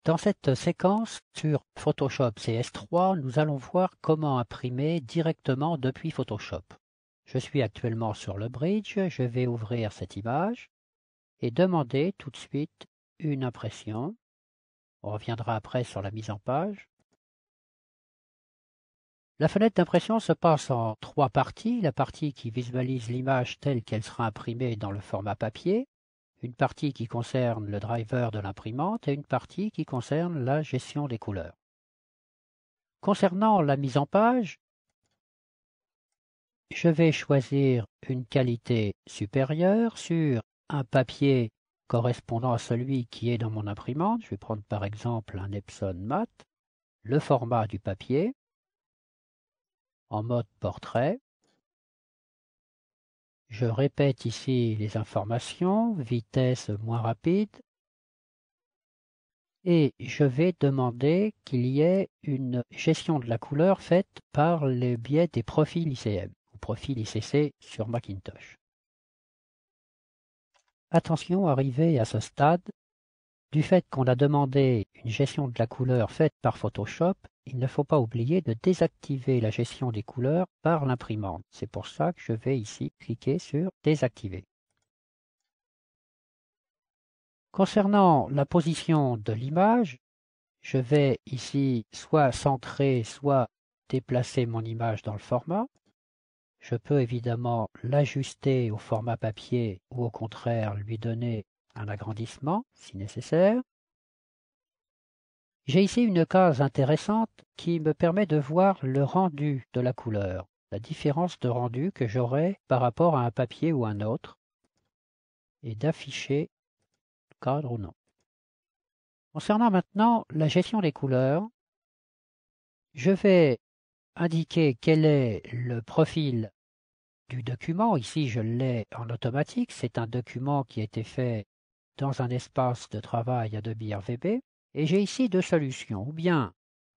Dans cette séquence sur Photoshop CS3, nous allons voir comment imprimer directement depuis Photoshop. Je suis actuellement sur le bridge, je vais ouvrir cette image et demander tout de suite une impression. On reviendra après sur la mise en page. La fenêtre d'impression se passe en trois parties. La partie qui visualise l'image telle qu'elle sera imprimée dans le format papier, une partie qui concerne le driver de l'imprimante et une partie qui concerne la gestion des couleurs. Concernant la mise en page, je vais choisir une qualité supérieure sur un papier correspondant à celui qui est dans mon imprimante. Je vais prendre par exemple un Epson Mat, le format du papier, en mode portrait. Je répète ici les informations, vitesse moins rapide, et je vais demander qu'il y ait une gestion de la couleur faite par le biais des profils ICM ou profils ICC sur Macintosh. Attention, arrivé à ce stade, du fait qu'on a demandé une gestion de la couleur faite par Photoshop, il ne faut pas oublier de désactiver la gestion des couleurs par l'imprimante. C'est pour ça que je vais ici cliquer sur désactiver. Concernant la position de l'image, je vais ici soit centrer, soit déplacer mon image dans le format. Je peux évidemment l'ajuster au format papier ou au contraire lui donner un agrandissement si nécessaire. J'ai ici une case intéressante qui me permet de voir le rendu de la couleur, la différence de rendu que j'aurai par rapport à un papier ou un autre, et d'afficher le cadre ou non. Concernant maintenant la gestion des couleurs, je vais indiquer quel est le profil du document. Ici, je l'ai en automatique. C'est un document qui a été fait dans un espace de travail Adobe RVB. Et j'ai ici deux solutions. Ou bien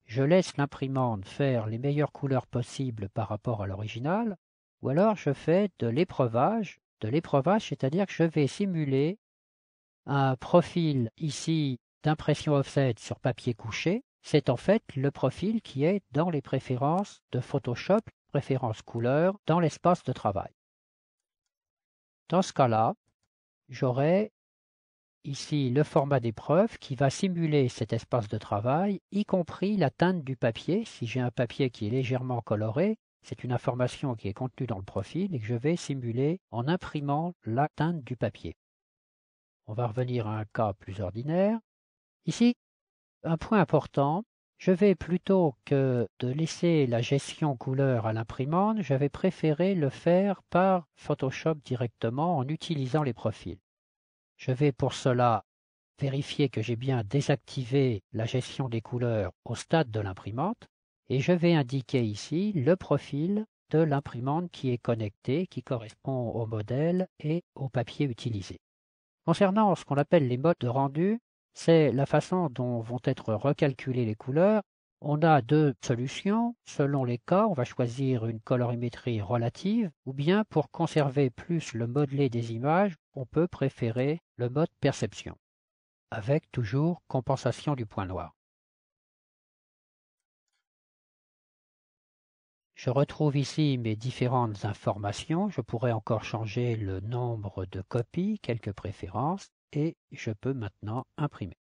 je laisse l'imprimante faire les meilleures couleurs possibles par rapport à l'original, ou alors je fais de l'épreuvage. De l'épreuvage, c'est-à-dire que je vais simuler un profil ici d'impression offset sur papier couché. C'est en fait le profil qui est dans les préférences de Photoshop, préférences couleurs, dans l'espace de travail. Dans ce cas-là, j'aurai ici le format d'épreuve qui va simuler cet espace de travail, y compris la teinte du papier. Si j'ai un papier qui est légèrement coloré, c'est une information qui est contenue dans le profil et que je vais simuler en imprimant la teinte du papier. On va revenir à un cas plus ordinaire. Ici, un point important, je vais plutôt que de laisser la gestion couleur à l'imprimante, je vais préférer le faire par Photoshop directement en utilisant les profils. Je vais pour cela vérifier que j'ai bien désactivé la gestion des couleurs au stade de l'imprimante et je vais indiquer ici le profil de l'imprimante qui est connecté, qui correspond au modèle et au papier utilisé. Concernant ce qu'on appelle les modes de rendu, c'est la façon dont vont être recalculées les couleurs. On a deux solutions. Selon les cas, on va choisir une colorimétrie relative ou bien pour conserver plus le modelé des images, on peut préférer le mode perception, avec toujours compensation du point noir. Je retrouve ici mes différentes informations. Je pourrais encore changer le nombre de copies, quelques préférences, et je peux maintenant imprimer.